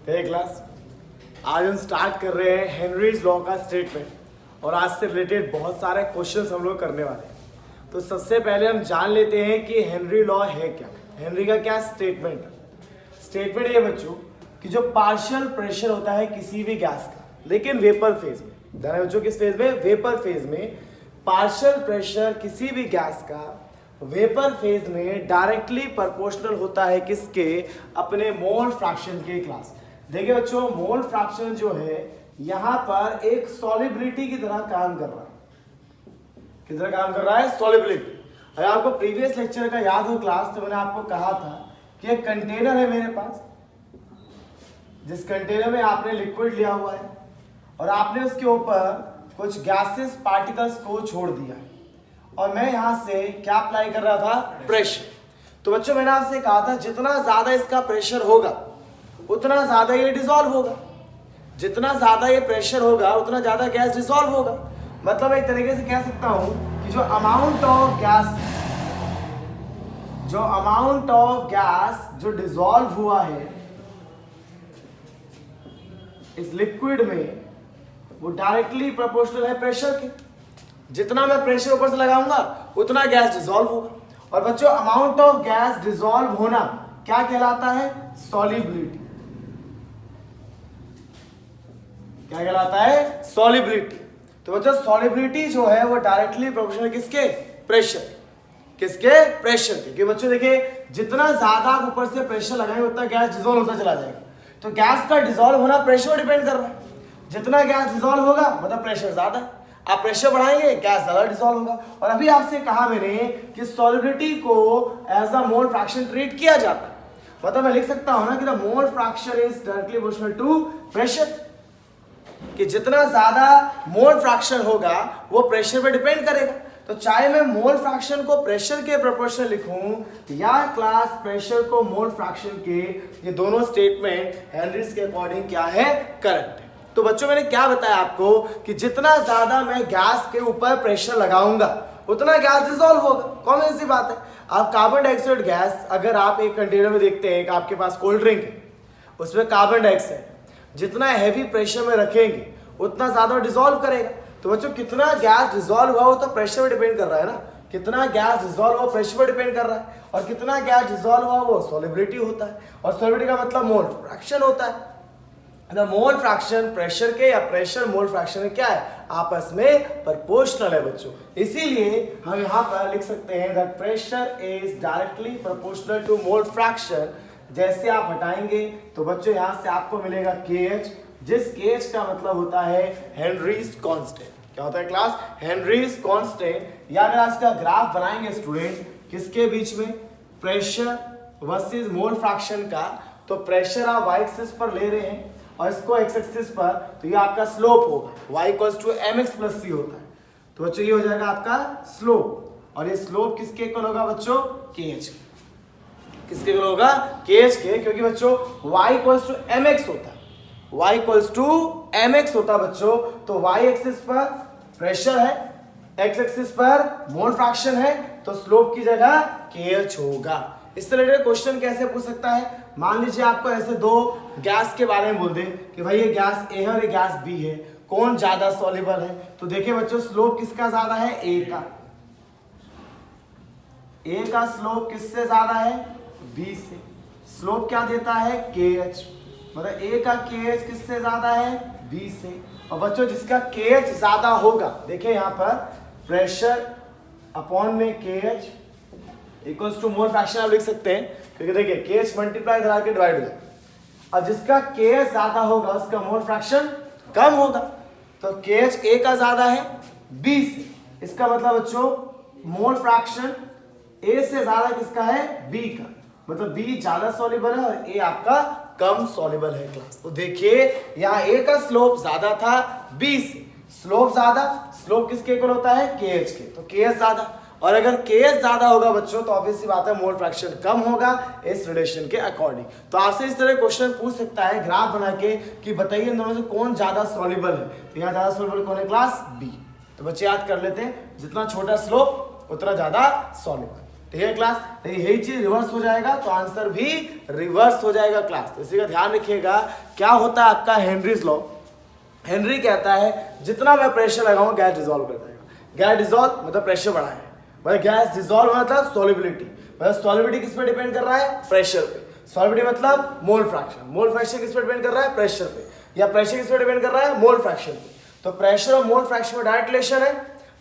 हे class, आज हम start कर रहे हैं हेनरीज लॉ का स्टेटमेंट और आज से रिलेटेड बहुत सारे क्वेश्चंस हम लोग करने वाले हैं। तो सबसे पहले हम जान लेते हैं कि हेनरी लॉ है क्या। हेनरी का क्या स्टेटमेंट है? स्टेटमेंट ये बच्चों कि जो पार्शियल प्रेशर होता है किसी भी गैस का, लेकिन वेपर फेज में, ध्यान है बच्चों, किस फेज में? वेपर फेज में पार्शियल प्रेशर किसी भी गैस का वेपर फेज में डायरेक्टली प्रोपोर्शनल होता है किसके? अपने मोल फ्रैक्शन के। क्लास देखिए बच्चों, मोल फ्रैक्शन जो है यहां पर एक सॉलिबिलिटी की तरह काम कर रहा है। किस तरह काम कर रहा है? सॉलिबिलिटी। अगर आपको प्रीवियस लेक्चर का याद हो क्लास, तो मैंने आपको कहा था कि एक कंटेनर है मेरे पास, जिस कंटेनर में आपने लिक्विड लिया हुआ है और आपने उसके ऊपर कुछ गैसेस पार्टिकल्स को छोड़ दिया है और मैं यहां से क्या अप्लाई कर रहा था? प्रेशर। तो बच्चों मैंने आपसे कहा था जितना ज्यादा इसका प्रेशर होगा उतना ज्यादा ये डिसॉल्व होगा। जितना ज्यादा ये प्रेशर होगा उतना ज्यादा गैस डिसॉल्व होगा। मतलब एक तरीके से कह सकता हूं कि जो अमाउंट ऑफ गैस जो डिसॉल्व हुआ है इस लिक्विड में, वो डायरेक्टली प्रोपोर्शनल है प्रेशर के। जितना मैं प्रेशर ऊपर से लगाऊंगा उतना गैस डिसॉल्व होगा। और बच्चों अमाउंट ऑफ गैस डिसॉल्व होना क्या कहलाता है? सॉलिबिलिटी। क्या कहलाता है? सॉलिबिलिटी। तो बच्चों सॉलिबिलिटी जो है वो डायरेक्टली प्रोपोर्शनल किसके? प्रेशर। किसके? प्रेशर के। क्योंकि बच्चों देखिए, जितना ज्यादा आप ऊपर से प्रेशर लगाएंगे उतना गैस डिसॉल्व होता चला जाएगा। तो गैस का डिसॉल्व होना प्रेशर पर डिपेंड कर रहा है। जितना गैस डिसॉल्व होगा मतलब प्रेशर ज्यादा है। आप प्रेशर बढ़ाएंगे गैस ज्यादा डिसॉल्व होगा। और अभी आपसे कहा मैंने कि सॉलिबिलिटी को as a mole fraction treat किया जाता है। मतलब मैं लिख सकता हूं ना कि the mole fraction is directly proportional to pressure, कि जितना ज्यादा मोल फ्रैक्शन होगा वो प्रेशर पे डिपेंड करेगा। तो चाहे मैं मोल फ्रैक्शन को प्रेशर के प्रोपोर्शनल लिखूं या क्लास प्रेशर को मोल फ्रैक्शन के, ये दोनों स्टेटमेंट हेनरीज के अकॉर्डिंग क्या है? करेक्ट है। तो बच्चों मैंने क्या बताया आपको कि जितना ज्यादा मैं गैस के ऊपर प्रेशर लगाऊंगा उतना गैस डिसॉल्व होगा। कॉमन सी बात है। आप कार्बन डाइऑक्साइड गैस, अगर आप एक कंटेनर में देखते हैं कि आपके पास कोल्ड ड्रिंक है, उसमें कार्बन डाइऑक्साइड जितना हैवी प्रेशर में रखेंगे उतना ज्यादा डिसॉल्व करेगा। तो बच्चों कितना गैस डिसॉल्व हुआ वो तो प्रेशर पर डिपेंड कर रहा है ना। कितना गैस डिसॉल्व हुआ प्रेशर पर डिपेंड कर रहा है, और कितना गैस डिसॉल्व हुआ वो सॉलिबिलिटी होता है। और सॉलिबिलिटी का मतलब मोल फ्रैक्शन होता है। मोल फ्रैक्शन प्रेशर के या प्रेशर मोल फ्रैक्शन क्या है? आपस में प्रोपोर्शनल है बच्चों। इसीलिए हम यहाँ पर लिख सकते हैं that pressure is directly proportional to mole fraction. जैसे आप हटाएंगे तो बच्चों यहाँ से आपको मिलेगा KH, जिस KH का मतलब होता है हेनरीज कांस्टेंट। क्या होता है क्लास? Henrys constant. या अगर आज का ग्राफ बनाएंगे स्टूडेंट किसके बीच में? प्रेशर वर्सेस मोल फ्रैक्शन का। तो प्रेशर आप y एक्सिस पर ले रहे हैं और इसको x एक्सिस पर, तो ये आपका स्लोप होगा। y = mx + c होता है। तो बच्चों ये हो जाएगा आपका स्लोप, और ये स्लोप किसके इक्वल होगा बच्चों? KH। किसके इक्वल होगा? KH के, क्योंकि बच्चों y = mx होता है। y = mx होता है बच्चों। तो y एक्सिस पर प्रेशर है, x एक्सिस पर मोल फ्रैक्शन है, तो स्लोप की जगह KH होगा। इस तरह के क्वेश्चन कैसे पूछ सकता है? मान लीजिए आपको ऐसे दो गैस के बारे में बोल दे कि भाई ये गैस A है और ये गैस B है, कौन ज्यादा सॉल्युबल है? तो देखिए बच्चों स्लोप किसका ज्यादा है? A का। A का स्लोप किससे ज्यादा है? B से। स्लोप क्या देता है? KH। मतलब A का KH किससे ज्यादा है? B से। और बच्चों जिसका KH ज्यादा होगा, देखिए यहाँ पर प्रेशर अपॉन में KH equals to mole fraction आप लिख सकते हैं, क्योंकि देखिए KH मल्टीप्लाई करा के डिवाइड हो जाएगा। अब जिसका KH ज्यादा होगा उसका मोल फ्रैक्शन कम होगा। तो KH A का ज्यादा है B से, इसका मतलब बच्चों मोल फ्रैक्शन A से ज्यादा किसका है? B का। मतलब B ज्यादा सॉल्युबल है और A आपका कम सॉल्युबल है क्लास। तो देखिए यहाँ A का स्लोप ज्यादा था B से, स्लोप ज्यादा, स्लोप किसके इक्वल होता है? KH के। तो KH ज्यादा, और अगर KH ज्यादा होगा बच्चों तो ऑब्वियस सी बात है मोल फ्रैक्शन कम होगा इस रिलेशन के अकॉर्डिंग। तो आपसे इस तरह क्वेश्चन पूछ सकता है ग्राफ बना के कि बताइए इन दोनों से कौन ज्यादा सॉल्युबल है। तो यहाँ ज्यादा सॉल्युबल कौन है क्लास? B। तो बच्चे याद कर लेते हैं, जितना छोटा स्लोप उतना ज्यादा सॉल्युबल। ठीक है क्लास। लेकिन यही चीज रिवर्स हो जाएगा तो आंसर भी रिवर्स हो जाएगा क्लास। तो इसी का ध्यान रखिएगा। क्या होता है आपका हेनरीज लॉ, हेनरी कहता है जितना मैं प्रेशर लगाऊं गैस डिजोल्व कर जाएगा। गैस डिजोल्व मतलब प्रेशर बढ़ा है, मतलब गैस डिजोल्व मतलब सॉल्युबिलिटी, मतलब सॉल्युबिलिटी किस पे डिपेंड कर रहा है, प्रेशर पे। सॉल्युबिलिटी मतलब मोल फ्रैक्शन, मोल फ्रैक्शन किस पे डिपेंड कर रहा है, प्रेशर पे, या प्रेशर किस पे डिपेंड कर रहा है, मोल फ्रैक्शन पे। तो प्रेशर और मोल फ्रैक्शन में डायरेक्ट रिलेशन है।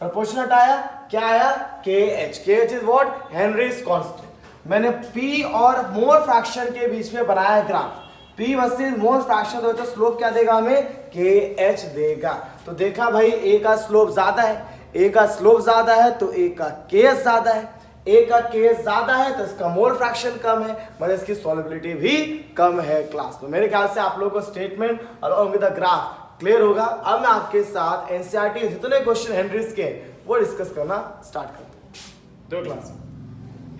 प्रपोर्शन हटाया, क्या आया, KH। KH is what, Henrys constant. मैंने P और मोल फ्रैक्शन के बीच में बनाया ग्राफ, P वर्सेस मोल फ्रैक्शन, तो स्लोप क्या देगा हमें, KH देगा। तो देखा भाई A का स्लोप ज्यादा है, A का स्लोप ज्यादा है तो A का KH ज्यादा है, A का KH ज्यादा है तो इसका मोल फ्रैक्शन कम है, मतलब इसकी सॉल्युबिलिटी भी कम है क्लास। तो मेरे ख्याल से आप लोगों को स्टेटमेंट और विद द ग्राफ क्लियर होगा। अब मैं आपके साथ एनसीईआरटी के जितने क्वेश्चन हेनरीज के वो डिस्कस करना स्टार्ट करते हैं। दो क्लास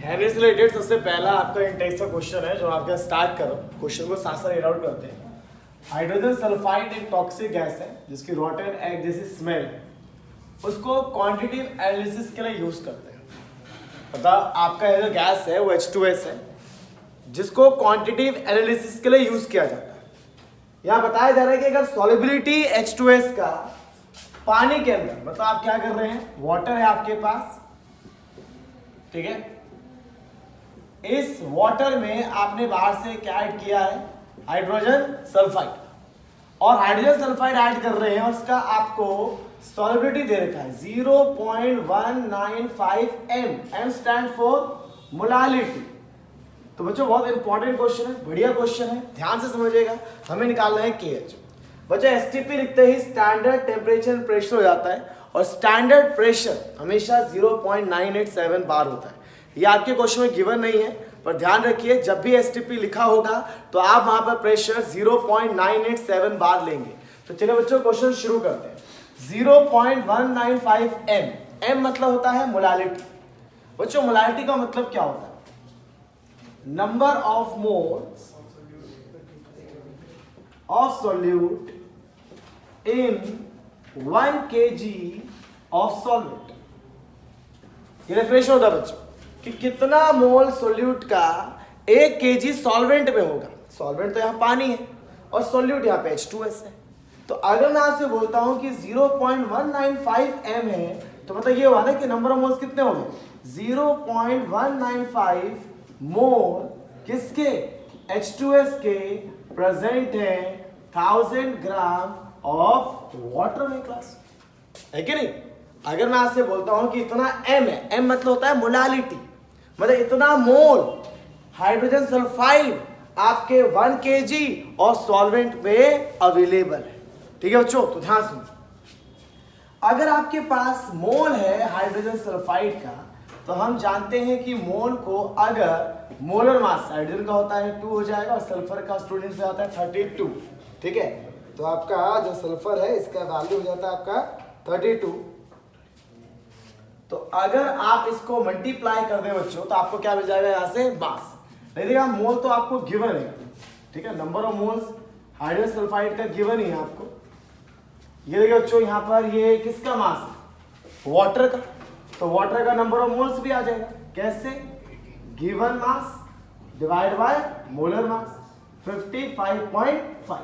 हेनरीज से रिलेटेड सबसे पहला आपका इंटेक्स का क्वेश्चन है जो आपके स्टार्ट करो। क्वेश्चन को साथ साथ रीड आउट करते हैं। हाइड्रोजन सल्फाइड एक टॉक्सिक गैस है जिसकी रॉटन एग जैसी स्मेल, उसको क्वांटिटेटिव एनालिसिस के लिए यूज करते हैं। मतलब आपका जो गैस है वो H2S है जिसको क्वांटिटेटिव एनालिसिस के लिए यूज किया जाता है। यहां बताया जा रहा है कि अगर सॉल्युबिलिटी H2S का पानी के अंदर, मतलब आप क्या कर रहे हैं, वाटर है आपके पास, ठीक है, इस वाटर में आपने बाहर से क्या ऐड किया है, हाइड्रोजन सल्फाइड, और हाइड्रोजन सल्फाइड ऐड कर रहे हैं और उसका आपको सॉल्युबिलिटी दे रखा है 0.195 m। m stand for molality. तो बच्चों बहुत इंपॉर्टेंट क्वेश्चन है, बढ़िया क्वेश्चन है, ध्यान से समझिएगा। हमें निकालना है KH। बच्चों एसटीपी लिखते ही स्टैंडर्ड टेम्परेचर प्रेशर हो जाता है और स्टैंडर्ड प्रेशर हमेशा 0.987 बार होता है। ये आपके क्वेश्चन में गिवन नहीं है, पर ध्यान रखिए जब भी एसटीपी लिखा होगा तो आप वहां पर प्रेशर 0.987 बार लेंगे। तो चलिए बच्चों क्वेश्चन शुरू करते हैं। 0.195 m, m मतलब होता है मोलालिटी। बच्चों मोलालिटी का मतलब क्या होता है, number of moles of solute in 1 kg of solvent. ये डेफिनेशन होता है बच्चों कि कितना मोल सोल्यूट का 1 kg सॉल्वेंट में होगा। सॉल्वेंट तो यहां पानी है और सोल्यूट यहां पे H2S है। तो अगर मैं आपसे बोलता हूं कि 0.195 m है तो मतलब ये हुआ ना कि नंबर ऑफ मोल्स कितने हो गए, 0.195 मोल किसके, H2S के प्रेजेंट है 1000 ग्राम ऑफ वाटर में क्लास, है कि नहीं। अगर मैं आपसे बोलता हूं कि इतना m है, m मतलब होता है मोलालिटी, मतलब इतना मोल हाइड्रोजन सल्फाइड आपके 1 kg और सॉल्वेंट में अवेलेबल है, ठीक है बच्चों। तो ध्यान सुनो, अगर आपके पास मोल है हाइड्रोजन सल्फाइड का तो हम जानते हैं कि मोल को अगर मोलर मास हाइड्रोजन का होता है 2 हो जाएगा और सल्फर का स्टूडेंट से आता है 32, ठीक है। तो आपका जो सल्फर है इसका वैल्यू हो जाता है आपका 32। तो अगर आप इसको मल्टीप्लाई कर दें बच्चों तो आपको क्या मिल जाएगा, यहाँ से मास। देखिएगा मोल तो आपको गिवन है, ठीक है, number of moles hydrogen sulphide का गिवन ही है आपको। ये देखिए बच्चों यहाँ पर ये किसका मास है, वाटर का, तो वाटर का नंबर ऑफ मोल्स भी आ जाएगा। कैसे, given mass divide by molar mass 55.5,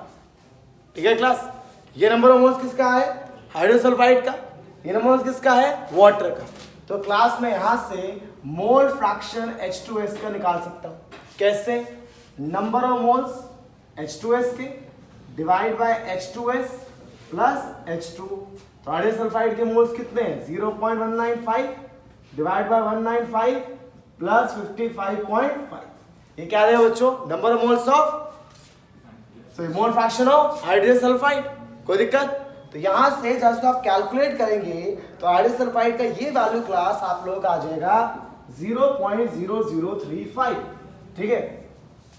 ठीक है क्लास। ये नंबर ऑफ मोल्स किसका है, हाइड्रोजन सल्फाइड का, ये नंबर ऑफ किसका है, वाटर का। तो क्लास में यहां से मोल फ्रैक्शन H2S का निकाल सकता हूं। कैसे, नंबर ऑफ मोल्स H2S के divide by H2S plus H2। तो हाइड्रोजन सल्फाइड के मोल्स कितने हैं, 0.195 डिवाइड बाय 195 प्लस 55.5। ये क्या है बच्चों, number of moles of mole fraction of hydrogen sulphide. कोई दिक्कत, तो यहां से जब आप कैलकुलेट करेंगे तो हाइड्रोजन सल्फाइड का ये वैल्यू क्लास आप लोग आ जाएगा 0.0035, ठीक है।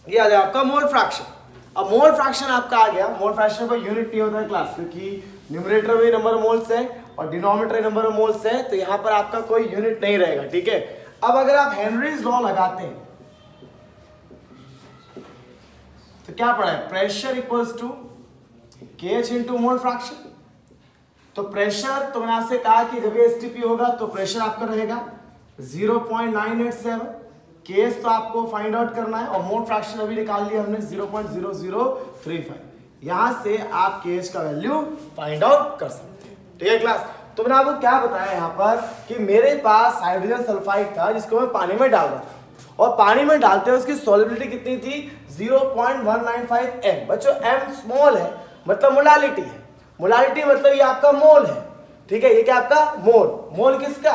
ये आ जाएगा आपका मोल फ्रैक्शन। अब मोल फ्रैक्शन आपका आ गया, मोल फ्रैक्शन का यूनिट नहीं होता है क्लास, क्योंकि न्यूमरेटर में नंबर ऑफ मोल्स है और डिनोमिनेटर नंबर ऑफ मोल्स है, तो यहाँ पर आपका कोई यूनिट नहीं रहेगा, ठीक है। अब अगर आप हेनरीज लॉ लगाते हैं तो क्या पड़ा है, pressure equals to KH into mole fraction. तो प्रेशर, तो मैंने आपसे कहा कि जब ये STP होगा तो प्रेशर आपका रहेगा 0.987, केएच तो आपको फाइंड आउट करना है और मोल फ्रैक्शन अभी निकाल लिया हमने 0.0035। यहां से आप केएच का वैल्यू फाइंड आउट कर सकते हैं। ठीक है क्लास, तो मैंने आपको क्या बताया यहाँ पर कि मेरे पास हाइड्रोजन सल्फाइड था जिसको मैं पानी में डाल रहा था और पानी में डालते हुए उसकी सॉल्युबिलिटी कितनी थी 0.195 m। बच्चों m स्मॉल है मतलब मोलालिटी है, मोलालिटी मतलब ये आपका मोल है। ठीक है, ये क्या आपका मोल, मोल किसका,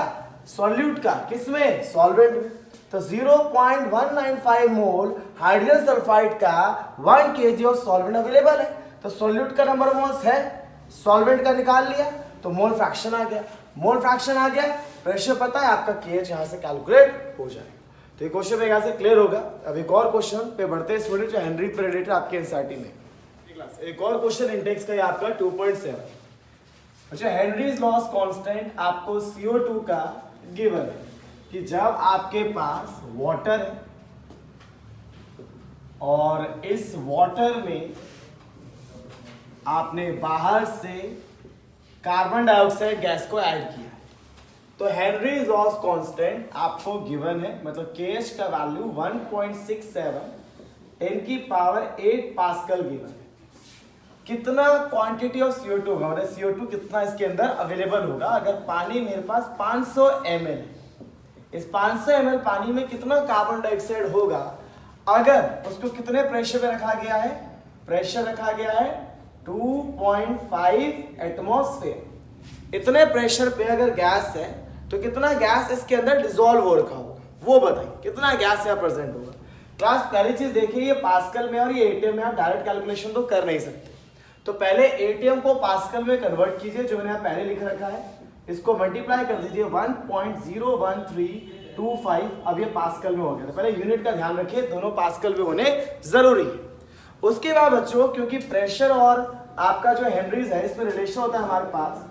सॉल्यूट का, किसमें, सॉल्वेंट में। तो 0.195 मोल हाइड्रोजन सल्फाइड का 1 kg ऑफ सॉल्वेंट अवेलेबल है। तो सॉल्यूट का नंबर मोल्स है, सॉल्वेंट का निकाल लिया तो मोल फ्रैक्शन आ गया, मोल फ्रैक्शन आ गया, प्रेशर पता है आपका केएच यहां से कैलकुलेट हो जाएगा। तो ये क्वेश्चन यहां से क्लियर होगा। अब एक और क्वेश्चन पे बढ़ते हैं स्टूडेंट, जो हेनरी प्रेडेटर आपके एनसीईआरटी में। एक और क्वेश्चन इंडेक्स का आपका 2.7। अच्छा, हेनरीज लॉस कांस्टेंट आपको CO2 का गिवन है कि जब आपके पास वाटर है और इस वाटर में आपने बाहर से कार्बन डाइऑक्साइड गैस को ऐड किया तो हेनरीज लॉस कांस्टेंट आपको गिवन है, मतलब केएच का वैल्यू 1.67 10 की पावर 8 पास्कल गिवन है। कितना क्वांटिटी ऑफ CO2 होगा, मतलब CO2 कितना इसके अंदर अवेलेबल होगा। अगर पानी मेरे पास 500 ml है, इस 500 ml पानी में कितना कार्बन डाइऑक्साइड होगा, अगर उसको कितने प्रेशर पे रखा गया है, प्रेशर रखा गया है 2.5 एटमॉस्फेयर। इतने प्रेशर पे अगर गैस है तो कितना गैस इसके अंदर डिसॉल्व हो रखा होगा, वो बताइए कितना गैस यहाँ प्रेजेंट होगा। क्लास पहली चीज देखिए, ये पास्कल में और ये एटीएम में आप डायरेक्ट कैलकुलेशन तो कर नहीं सकते, तो पहले एटीएम को पास्कल में कन्वर्ट कीजिए, जो मैंने यहाँ पहले लिख रखा है, इसको मल्टीप्लाई कर दीजिए 1.01325। अब ये पास्कल में हो गया। तो पहले यूनिट का ध्यान रखिए, दोनों पास्कल में होने जरूरी है। उसके बाद बच्चों, क्योंकि प्रेशर और आपका जो हेनरीज है इसमें रिलेशन होता है हमारे पास,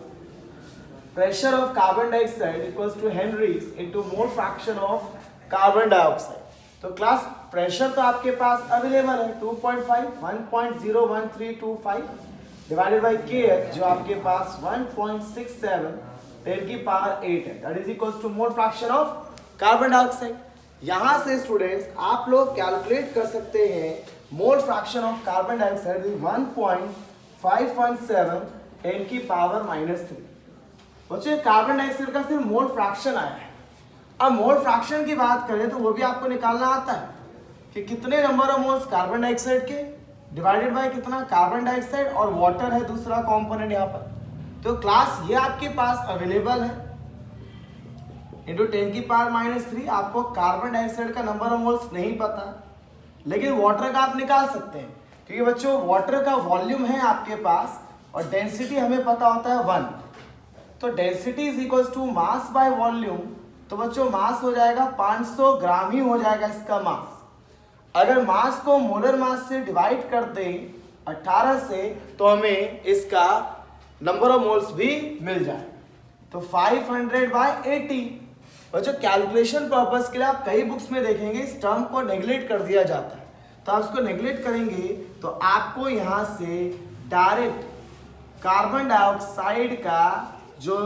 pressure of carbon dioxide equals to Henry's into mole fraction of carbon dioxide. तो क्लास प्रेशर तो आपके पास अवेलेबल है 2.5 1.01325 डिवाइडेड बाय केएच जो आपके पास 1.67 10 की पावर 8 है, that is equals to mole fraction of carbon dioxide. यहां से स्टूडेंट्स आप लोग कैलकुलेट कर सकते हैं mole fraction of carbon dioxide 1.517 10 की पावर -3। बच्चों कार्बन डाइऑक्साइड का सिर्फ मोल फ्रैक्शन आया है। अब मोल फ्रैक्शन की बात करें तो वो भी आपको निकालना आता है कि कितने number of moles carbon dioxide के डिवाइडेड बाय कितना कार्बन डाइऑक्साइड और वाटर है दूसरा कंपोनेंट यहाँ पर। तो क्लास ये आपके पास अवेलेबल है इंटू 10 की पावर -3। आपको कार्बन डाइऑक्साइड का नंबर ऑफ मोल्स नहीं पता, लेकिन वाटर का आप निकाल सकते हैं, क्योंकि बच्चों वाटर का वॉल्यूम है आपके पास और डेंसिटी हमें पता होता है 1। तो density is equals to mass by volume. तो बच्चों मास हो जाएगा 500 ग्राम ही हो जाएगा इसका मास। अगर मास को मोलर मास से डिवाइड कर दें 18 से तो हमें इसका नंबर ऑफ मोल्स भी मिल जाए। तो 500/80। बच्चों कैलकुलेशन पर्पस के लिए आप कई बुक्स में देखेंगे इस टर्म को नेग्लेक्ट कर दिया जाता है, तो आप इसको नेग्लेक्ट करेंगे तो आपको यहां से डायरेक्ट कार्बन डाइऑक्साइड का जो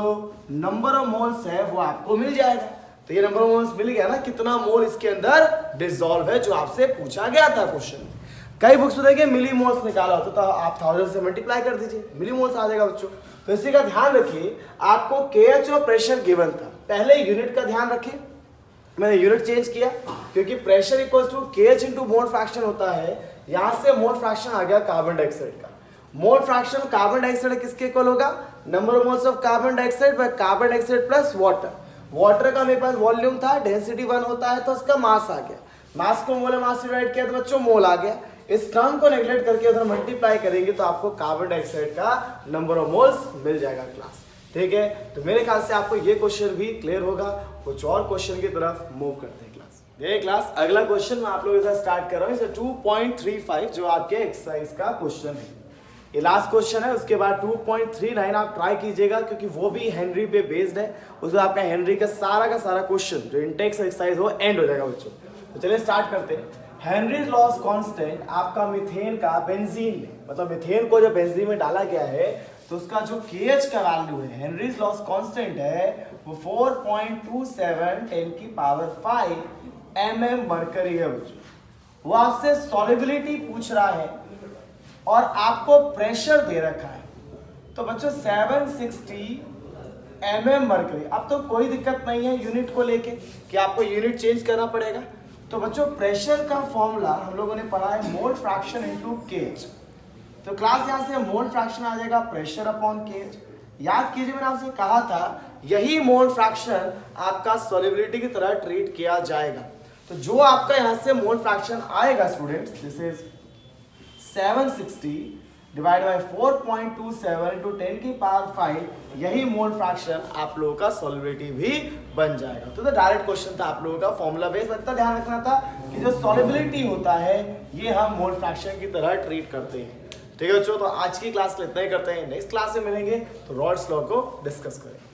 नंबर ऑफ मोल्स है वो आपको मिल जाएगा। तो ये नंबर ऑफ मोल्स मिल गया ना, कितना मोल इसके अंदर डिसॉल्व है, जो आपसे पूछा गया था क्वेश्चन। कई बुक्स में देखिए मिली मोल्स निकाला होता, तो आप 1000 से मल्टीप्लाई कर दीजिए, मिली मोल्स आ जाएगा बच्चों। तो इसी का ध्यान रखिए, आपको केएच और प्रेशर गिवन था, पहले यूनिट का ध्यान रखिए। मैंने यूनिट चेंज किया क्योंकि pressure equals to KH into mole fraction होता है। यहां से मोल फ्रैक्शन आ गया कार्बन डाइऑक्साइड का। मोल फ्रैक्शन कार्बन डाइऑक्साइड किसके इक्वल होगा, number of moles of carbon dioxide by carbon dioxide plus water. Water का मेरे पास वॉल्यूम था, डेंसिटी 1 होता है तो उसका मास आ गया, मास को मोलर मास से डिवाइड किया तो बच्चों मोल आ गया। इस टर्म को नेग्लेक्ट करके उधर मल्टीप्लाई करेंगे तो आपको कार्बन डाइऑक्साइड का नंबर ऑफ मोल्स मिल जाएगा क्लास। ठीक है, तो मेरे ख्याल से आपको ये क्वेश्चन भी क्लियर होगा। कुछ और क्वेश्चन की तरफ मूव करते हैं क्लास। ये क्लास अगला क्वेश्चन मैं आप लोगों के साथ स्टार्ट कर रहा हूँ, 2.35 जो आपके एक्सरसाइज का क्वेश्चन है। ये लास्ट क्वेश्चन है, उसके बाद 2.39 आप ट्राई कीजिएगा क्योंकि वो भी हेनरी पे बेस्ड है। उसमें आपका हेनरी का सारा क्वेश्चन जो इंटेक्स एक्सरसाइज हो एंड हो जाएगा बच्चों। तो चलिए स्टार्ट करते हैं। हेनरीज लॉस कांस्टेंट आपका मीथेन का बेंजीन में, मतलब मीथेन को जब बेंजीन में डाला गया है तो उसका जो KH का वैल्यू है, हेनरीज लॉस कांस्टेंट है, वो 4.27 10 की पावर 5 mm मरकरी है बच्चों। वो आपसे सॉलिबिलिटी पूछ रहा है और आपको प्रेशर दे रखा है। तो बच्चों 760 mm मरकरी। अब तो कोई दिक्कत नहीं है यूनिट को लेके कि आपको यूनिट चेंज करना पड़ेगा। तो बच्चों प्रेशर का फॉर्मूला हम लोगों ने पढ़ा है मोल फ्रैक्शन इनटू केज। तो क्लास यहाँ से मोल फ्रैक्शन आ जाएगा प्रेशर अपॉन केज। याद कीजिए मैंने आपसे कहा था यही मोल फ्रैक्शन आपका सॉल्युबिलिटी की तरह ट्रीट किया जाएगा। तो जो आपका यहाँ से मोल फ्रैक्शन आएगा students, this is 760 divide by 4.27 into 10 की पावर 5, यही मोल फ्रैक्शन आप लोगों का सॉल्युबिलिटी भी बन जाएगा। तो डायरेक्ट क्वेश्चन था आप लोगों का, फॉर्मूला बेस्ड। इतना ध्यान रखना था कि जो सॉल्युबिलिटी होता है ये हम मोल फ्रैक्शन की तरह ट्रीट करते हैं। ठीक है बच्चों, तो आज की क्लास में इतना ही करते हैं। नेक्स्ट क्लास में मिलेंगे तो रॉल्स लॉ को डिस्कस करेंगे।